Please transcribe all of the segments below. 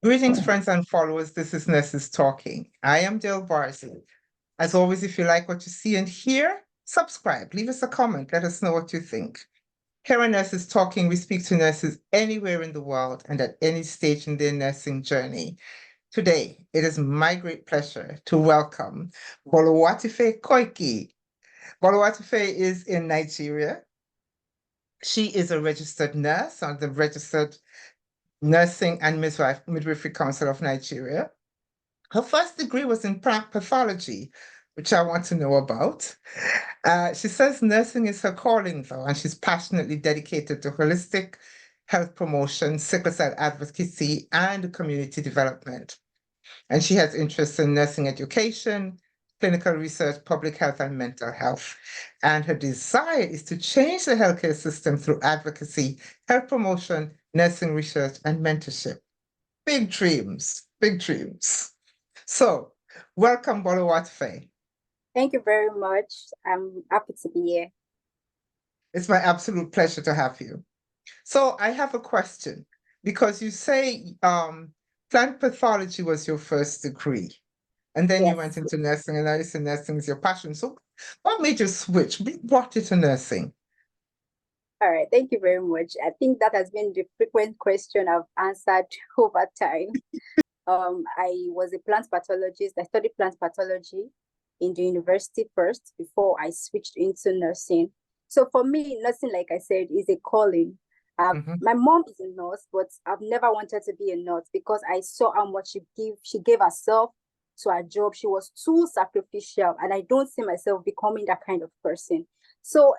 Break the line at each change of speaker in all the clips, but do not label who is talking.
Greetings, friends and followers. This is Nurses Talking. I am Dale Barsley. As always, if you like what you see and hear, subscribe, leave us a comment, let us know what you think. Here on Nurses Talking, we speak to nurses anywhere in the world and at any stage in their nursing journey. Today, it is my great pleasure to welcome Boluwatife Koiki. Boluwatife is in Nigeria. She is a registered nurse on the Registered Nursing and Midwifery Council of Nigeria. Her first degree was in pathology, which I want to know about. She says nursing is her calling, though, and she's passionately dedicated to holistic health promotion, sickle cell advocacy, and community development. And she has interests in nursing education, clinical research, public health, and mental health. And her desire is to change the healthcare system through advocacy, health promotion, nursing research, and mentorship. Big dreams, big dreams. So, welcome, Boluwatife.
Thank you very much. I'm happy to be here.
It's my absolute pleasure to have you. So, I have a question because you say plant pathology was your first degree, and then you went into nursing, and now you say nursing is your passion. So, what made you switch? What brought you to nursing?
All right, thank you very much. I think that has been the frequent question I've answered over time. I was a plant pathologist. I studied plant pathology in the university first before I switched into nursing. So for me, nursing, like I said, is a calling. My mom is a nurse, but I've never wanted to be a nurse because I saw how much she gave herself to her job. She was too sacrificial, and I don't see myself becoming that kind of person. So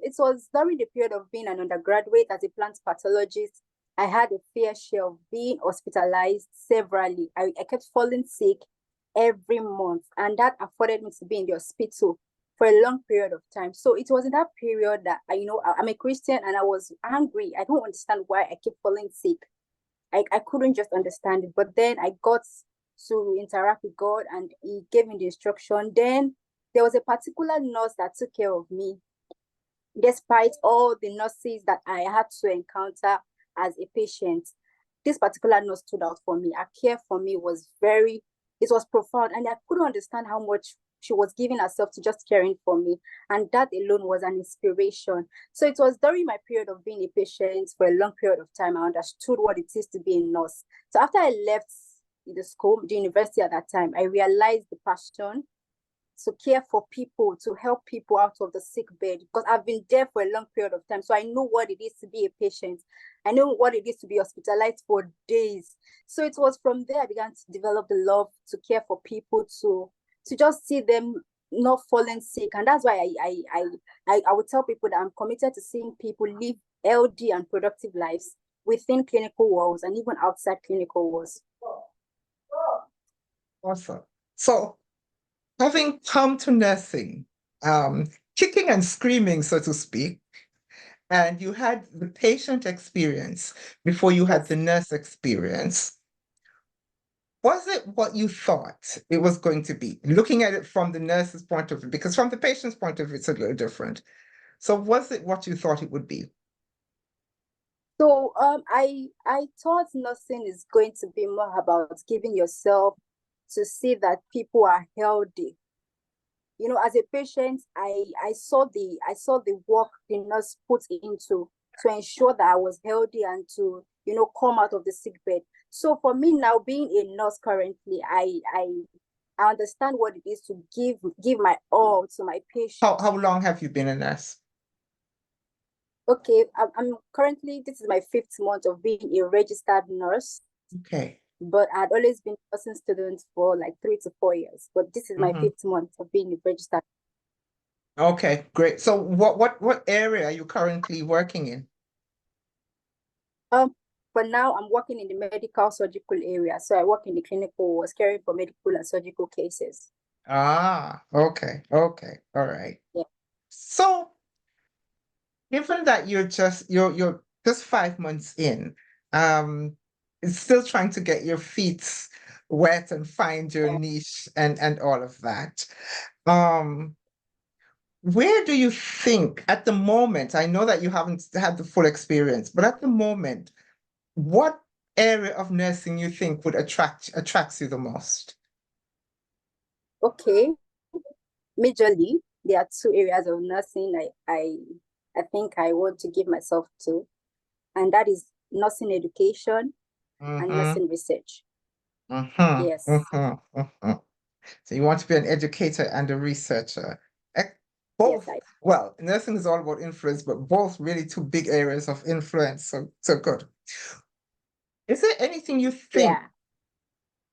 it was during the period of being an undergraduate as a plant pathologist. I had a fair share of being hospitalized severally. I kept falling sick every month, and that afforded me to be in the hospital for a long period of time. So it was in that period that I'm a Christian and I was angry. I don't understand why I keep falling sick. I couldn't just understand it. But then I got to interact with God and he gave me the instruction. Then there was a particular nurse that took care of me, despite all the nurses that I had to encounter as a patient. This particular nurse stood out for me. Her care for me was it was profound, and I couldn't understand how much she was giving herself to just caring for me, and that alone was an inspiration. So it was during my period of being a patient for a long period of time I understood what it is to be a nurse. So after I left the university at that time, I realized the passion to care for people, to help people out of the sick bed, because I've been there for a long period of time. So I know what it is to be a patient. I know what it is to be hospitalized for days. So it was from there I began to develop the love to care for people, to just see them not falling sick. And that's why I would tell people that I'm committed to seeing people live healthy and productive lives within clinical walls and even outside clinical walls.
Awesome. So, having come to nursing, kicking and screaming, so to speak, and you had the patient experience before you had the nurse experience, was it what you thought it was going to be? Looking at it from the nurse's point of view, because from the patient's point of view, it's a little different. So was it what you thought it would be?
So I thought nursing is going to be more about giving yourself to see that people are healthy. As a patient, I saw the work the nurse put into to ensure that I was healthy and to come out of the sick bed. So for me now, being a nurse currently, I understand what it is to give my all to my patient.
How long have you been a nurse?
Okay, I'm currently, this is my 5th month of being a registered nurse.
Okay.
But I'd always been a nursing student for like 3 to 4 years. But this is my 5th month of being a registered.
Okay, great. So what area are you currently working in?
For now, I'm working in the medical surgical area. So I work in the clinical wards, caring for medical and surgical cases.
Okay. All right.
Yeah.
So given that you're just 5 months in, it's still trying to get your feet wet and find your niche and all of that. Where do you think at the moment, I know that you haven't had the full experience, but at the moment, what area of nursing you think would attracts you the most?
Okay, majorly, there are two areas of nursing I think I want to give myself to, and that is nursing education and
Mm-hmm,
nursing research.
mm-hmm,
Yes,
mm-hmm, mm-hmm. So you want to be an educator and a researcher.
yes,
Both, well, nursing is all about influence, but both really two big areas of influence. So good. Is there anything you think,
yeah,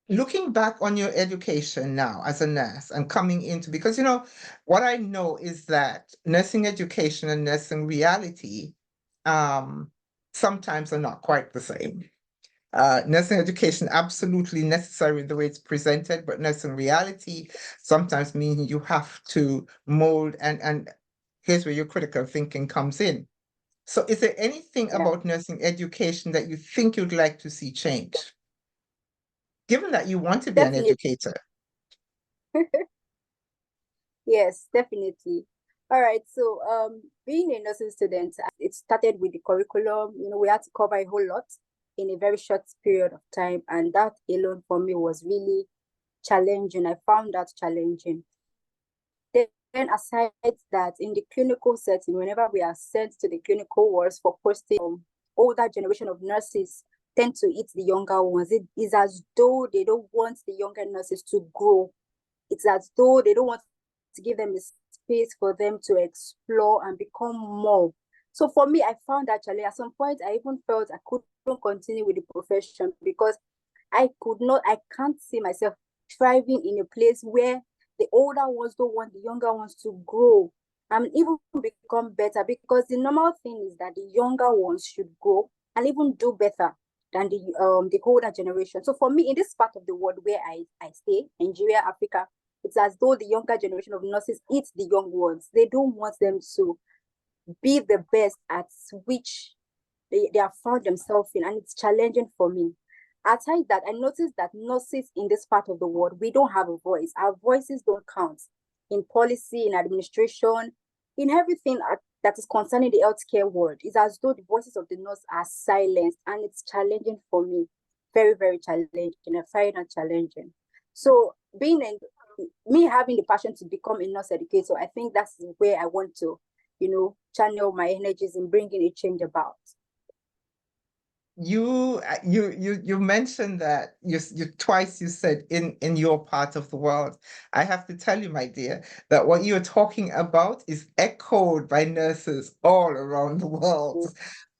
looking back on your education now as a nurse and coming into, because what I know is that nursing education and nursing reality sometimes are not quite the same. Nursing education absolutely necessary the way it's presented, but nursing reality sometimes means you have to mold, and here's where your critical thinking comes in. So is there anything
yeah,
about nursing education that you think you'd like to see change, given that you want to be an
definitely.
educator?
Yes, definitely. All right. So, being a nursing student, it started with the curriculum. We had to cover a whole lot in a very short period of time, and that alone for me was really challenging. I found that challenging. Then aside that, in the clinical setting, whenever we are sent to the clinical wards for posting, older generation of nurses tend to eat the younger ones. It is as though they don't want the younger nurses to grow. It's as though they don't want to give them a space for them to explore and become more. So for me, I found that challenge. At some point, I even felt I couldn't continue with the profession because I can't see myself thriving in a place where the older ones don't want the younger ones to grow and even become better, because the normal thing is that the younger ones should grow and even do better than the older generation. So for me, in this part of the world where I stay, Nigeria, Africa, it's as though the younger generation of nurses eat the young ones. They don't want them to be the best at which they have found themselves in, and it's challenging for me. Aside that, I noticed that nurses in this part of the world, we don't have a voice. Our voices don't count in policy, in administration, in everything that is concerning the healthcare world. It's as though the voices of the nurse are silenced, and it's challenging for me. Very, very challenging. I find it challenging. So, me having the passion to become a nurse educator, I think that's where I want to, channel my energies in bringing a change about.
You mentioned that you twice you said in your part of the world. I have to tell you, my dear, that what you're talking about is echoed by nurses all around the world.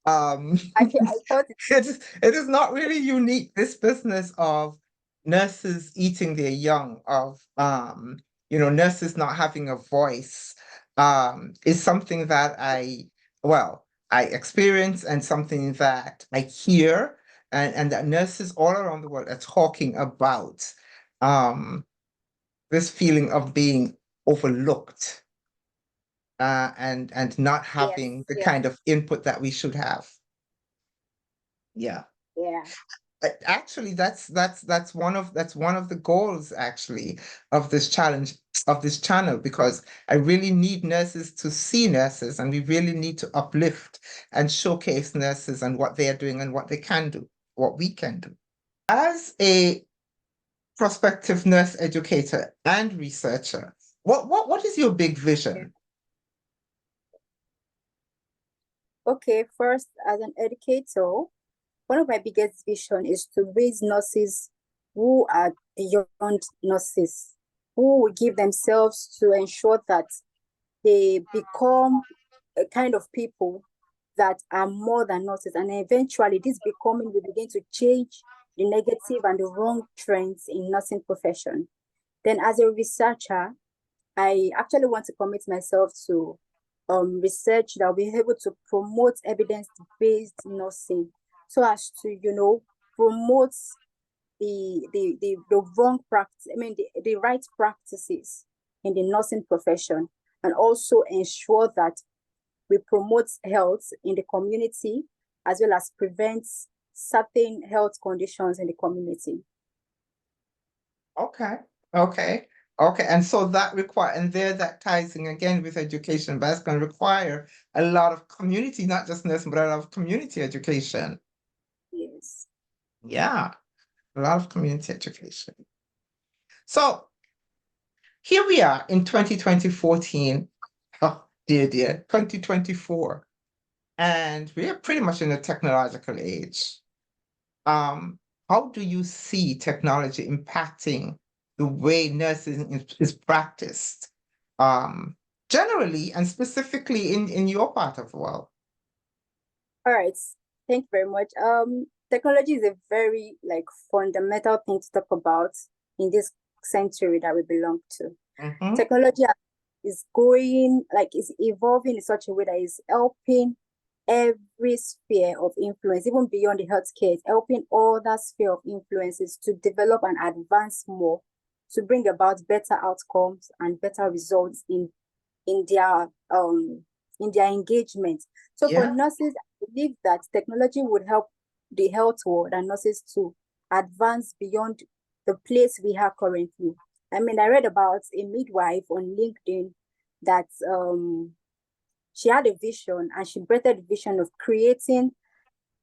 Um,
I thought
it is not really unique, this business of nurses eating their young, of nurses not having a voice, is something that I experience and something that I hear, and that nurses all around the world are talking about, this feeling of being overlooked, and not
yes,
having the
yes,
kind of input that we should have. Yeah.
yeah,
Actually, that's one of the goals actually of this challenge, of this channel, because I really need nurses to see nurses, and we really need to uplift and showcase nurses and what they are doing and what they can do, what we can do. As a prospective nurse educator and researcher, what is your big
yeah.
vision?
Okay, first, as an educator, one of my biggest vision is to raise nurses who are beyond nurses, who will give themselves to ensure that they become a kind of people that are more than nurses. And eventually this becoming will begin to change the negative and the wrong trends in nursing profession. Then as a researcher, I actually want to commit myself to research that will be able to promote evidence-based nursing so as to, promote the wrong practice, the right practices in the nursing profession, and also ensure that we promote health in the community as well as prevent certain health conditions in the community.
Okay, okay, okay. And so that ties in again with education, but that's going to require a lot of community, not just nursing, but a lot of community education.
Yes.
Yeah, a lot of community education. So here we are in 2014. Oh, dear, 2024. And we are pretty much in a technological age. Um, how do you see technology impacting the way nursing is practiced, um, generally and specifically in your part of the world?
All right. Thank you very much. Technology is a very like fundamental thing to talk about in this century that we belong to.
Mhm.
Technology is going like is evolving in such a way that is helping every sphere of influence, even beyond the healthcare, it's helping all that sphere of influences to develop and advance more, to bring about better outcomes and better results in their um in their engagement. So for
Yeah.
nurses, I believe that technology would help the health world and nurses to advance beyond the place we are currently. I mean, I read about a midwife on LinkedIn that she had a vision and she birthed a vision of creating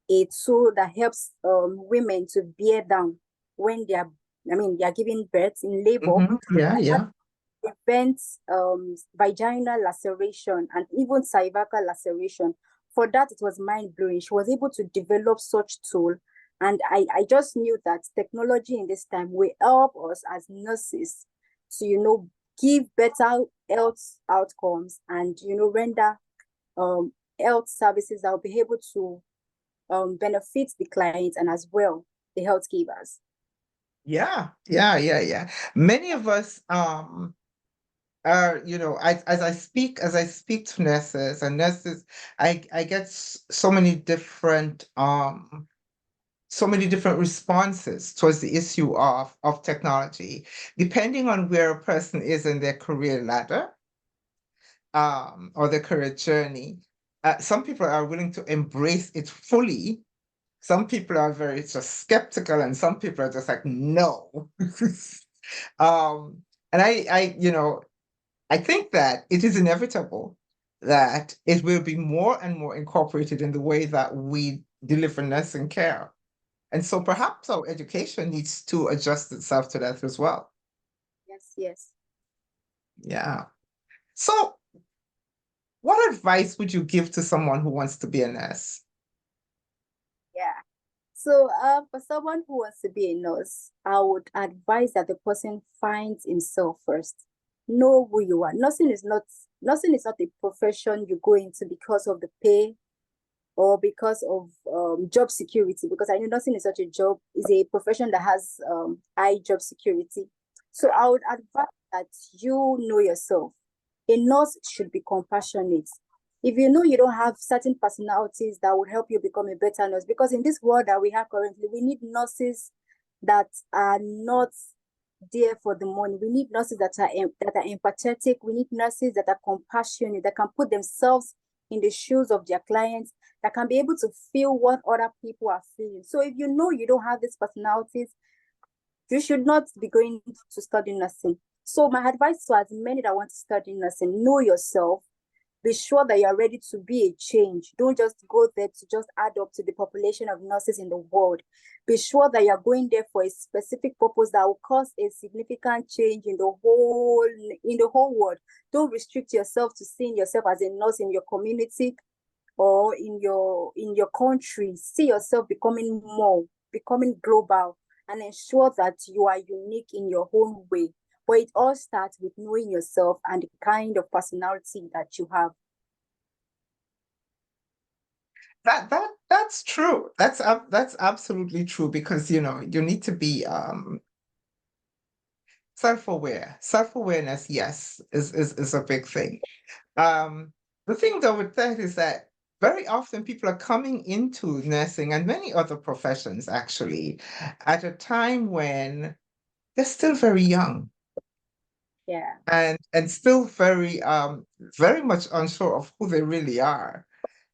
a tool that helps women to bear down when they are giving birth in labor.
Yeah, yeah.
Prevents vaginal laceration and even cervical laceration. For that, it was mind blowing. She was able to develop such tool. And I just knew that technology in this time will help us as nurses to, give better health outcomes and, render um, health services that will be able to benefit the clients and as well the health givers.
Yeah. Many of us as I speak to nurses and nurses, I get so many different responses towards the issue of technology, depending on where a person is in their career ladder, or their career journey. Some people are willing to embrace it fully. Some people are very just skeptical, and some people are just like, no. And I think that it is inevitable that it will be more and more incorporated in the way that we deliver nursing care. And so perhaps our education needs to adjust itself to that as well.
Yes.
Yeah. So what advice would you give to someone who wants to be a nurse?
Yeah. So, for someone who wants to be a nurse, I would advise that the person finds himself first. Know who you are. Nursing is not a profession you go into because of the pay or because of job security. Because I know nursing is a profession that has high job security. So I would advise that you know yourself. A nurse should be compassionate. If you know you don't have certain personalities that would help you become a better nurse, because in this world that we have currently, we need nurses that are not there for the money. We need nurses that are empathetic. We need nurses that are compassionate, that can put themselves in the shoes of their clients, that can be able to feel what other people are feeling. So if you know you don't have these personalities, you should not be going to study nursing. So my advice to as many that want to study nursing, know yourself, be sure that you're ready to be a change. Don't just go there to just add up to the population of nurses in the world. Be sure that you're going there for a specific purpose that will cause a significant change in the whole world. Don't restrict yourself to seeing yourself as a nurse in your community or in your country. See yourself becoming global, and ensure that you are unique in your own way. But it all starts with knowing yourself and the kind of personality that you have.
That's true. That's absolutely true, because you need to be self-aware. Self-awareness, yes, is a big thing. The thing though with that is that very often people are coming into nursing and many other professions actually at a time when they're still very young
Yeah.
and still very much unsure of who they really are.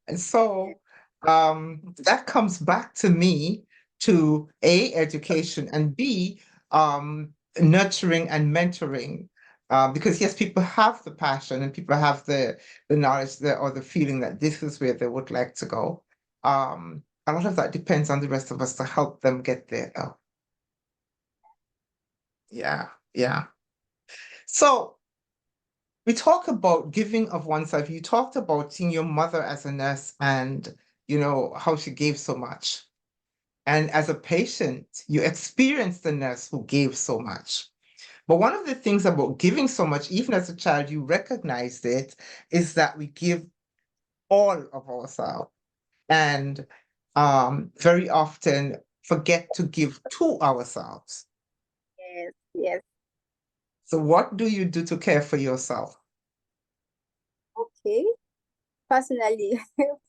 And
Yeah.
so that comes back to me to A, education, and B, nurturing and mentoring. Because yes, people have the passion and people have the knowledge or the feeling that this is where they would like to go. a lot of that depends on the rest of us to help them get there. Oh, yeah, yeah. So we talk about giving of oneself. You talked about seeing your mother as a nurse and, how she gave so much. And as a patient, you experienced the nurse who gave so much. But one of the things about giving so much, even as a child, you recognized it, is that we give all of ourselves and very often forget to give to ourselves.
Yes, yes.
So what do you do to care for yourself?
Okay. Personally,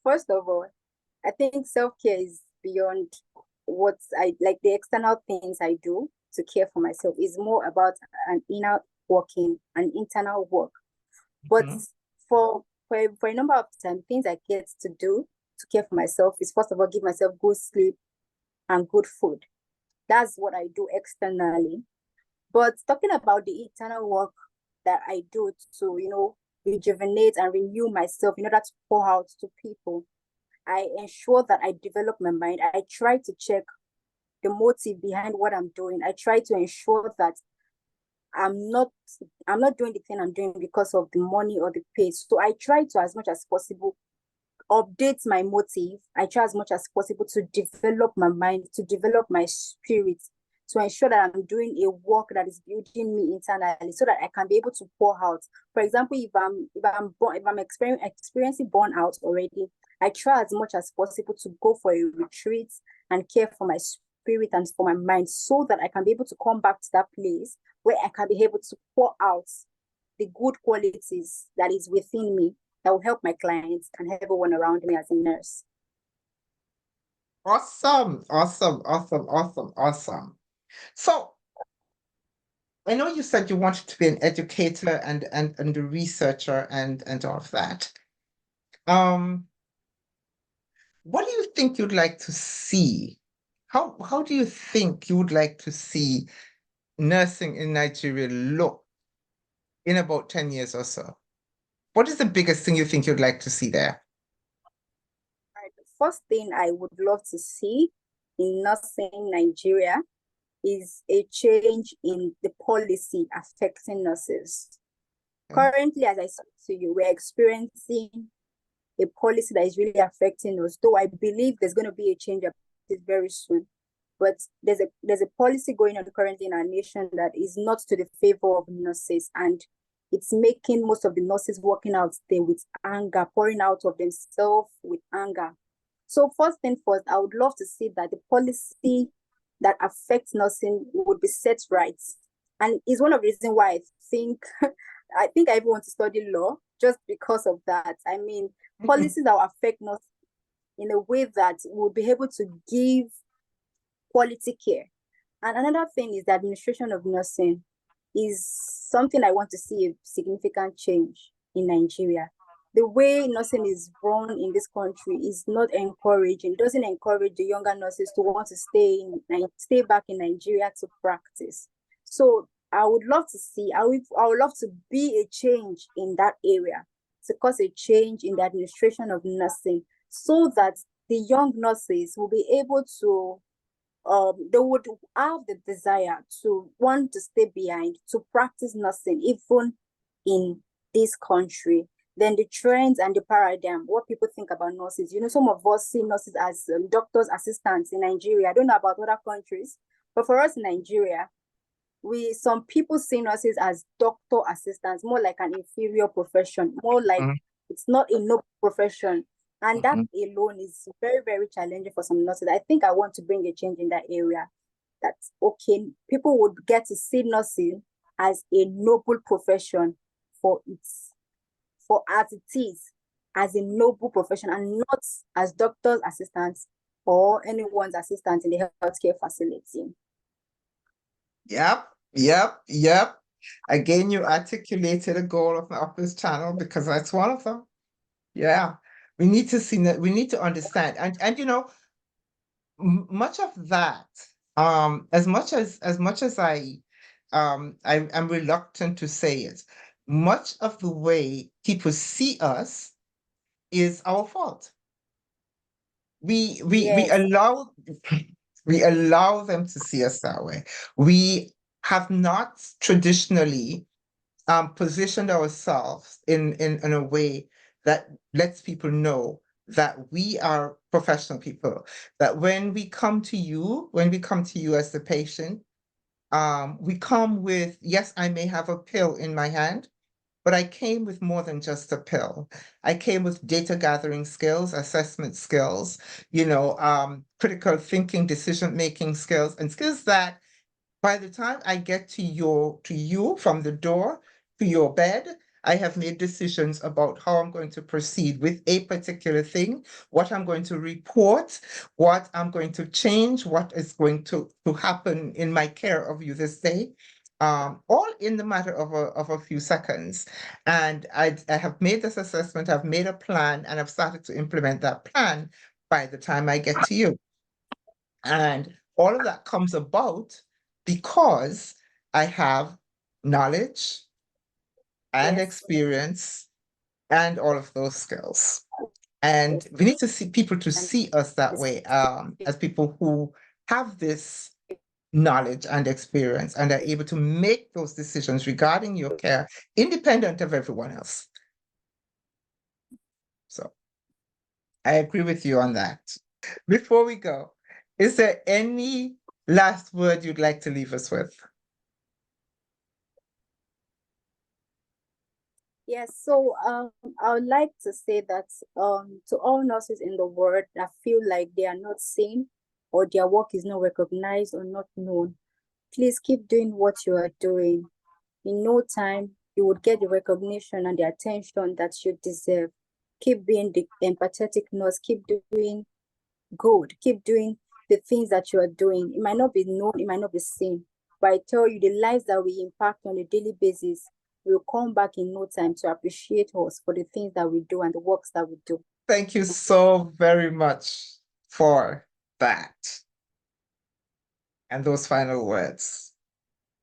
first of all, I think self-care is beyond what I like the external things I do to care for myself. Is more about an inner working, an internal work. But
Mhm.
for a number of time, things I get to do to care for myself is first of all give myself good sleep and good food. That's what I do externally. But talking about the internal work that I do to, rejuvenate and renew myself in order to pour out to people, I ensure that I develop my mind. I try to check the motive behind what I'm doing. I try to ensure that I'm not I'm not doing the thing I'm doing because of the money or the pay. So I try to, as much as possible, update my motive. I try as much as possible to develop my mind, to develop my spirit, to ensure that I'm doing a work that is building me internally, so that I can be able to pour out. For example, if I'm experiencing burnout already, I try as much as possible to go for a retreat and care for my spirit and for my mind, so that I can be able to come back to that place where I can be able to pour out the good qualities that is within me that will help my clients and everyone around me as a nurse.
Awesome, awesome, awesome, awesome, awesome. So I know you said you wanted to be an educator and a researcher and all of that. Um, what do you think you'd like to see? How do you think you would like to see nursing in Nigeria look in about 10 years or so? What is the biggest thing you think you'd like to see there?
Right. The first thing I would love to see in nursing Nigeria is a change in the policy affecting nurses.
Okay.
Currently, as I said to you, we're experiencing a policy that is really affecting us, though I believe there's going to be a change about it very soon. But there's a policy going on currently in our nation that is not to the favor of nurses, and it's making most of the nurses working out there with anger, pouring out of themselves with anger. So first thing first, I would love to see that the policy that affects nursing would be set right. And is one of the reasons why think I think I even want to study law just because of that. I mean,
Mhm.
policies that will affect nursing in a way that will be able to give quality care. And another thing is the administration of nursing is something I want to see a significant change in Nigeria. The way nursing is run in this country is not encouraging. It doesn't encourage the younger nurses to want to stay back in Nigeria to practice. So I would love to see, I would love to be a change in that area, to cause a change in the administration of nursing, so that the young nurses will be able to they would have the desire to want to stay behind to practice nursing even in this country. Then the trends and the paradigm, what people think about nurses. Some of us see nurses as doctors assistants in Nigeria. I don't know about other countries, but for us in Nigeria, some people see nurses as doctor assistants, more like an inferior profession, more like
Mhm.
it's not a noble profession. And that
Mhm.
alone is very, very challenging for some nurses. I think I want to bring a change in that area. That okay, people would get to see nursing as a noble profession for as it is, as a noble profession, and not as doctors' assistants or anyone's assistant in the healthcare facility.
Yep, yep, yep. Again, you articulated a goal of this channel because that's one of them. Yeah. We need to see that, we need to understand. And much of that, as much as I'm reluctant to say it, much of the way people see us is our fault. we
Yes.
allow we allow them to see us that way. We have not traditionally positioned ourselves in a way that lets people know that we are professional people, that when we come to you as the patient, we come with, yes, I may have a pill in my hand, but I came with more than just a pill. I came with data gathering skills, assessment skills, critical thinking, decision-making skills, and skills that by the time I get to you from the door to your bed, I have made decisions about how I'm going to proceed with a particular thing, what I'm going to report, what I'm going to change, what is going to happen in my care of you this day. All in the matter of a few seconds. And I have made this assessment, I've made a plan, and I've started to implement that plan by the time I get to you. And all of that comes about because I have knowledge and
Yes.
experience and all of those skills. And
Yes.
we need to see people to
And
see us that
this
way, as people who have this knowledge and experience and are able to make those decisions regarding your care independent of everyone else. So I agree with you on that. Before we go, is there any last word you'd like to leave us with?
Yes, so I would like to say that to all nurses in the world that feel like they are not seen or their work is not recognized or not known, please keep doing what you are doing. In no time, you would get the recognition and the attention that you deserve. Keep being the empathetic nurse, keep doing good, keep doing the things that you are doing. It might not be known, it might not be seen, but I tell you, the lives that we impact on a daily basis will come back in no time to appreciate us for the things that we do and the works that we do.
Thank you so very much for that and those final words.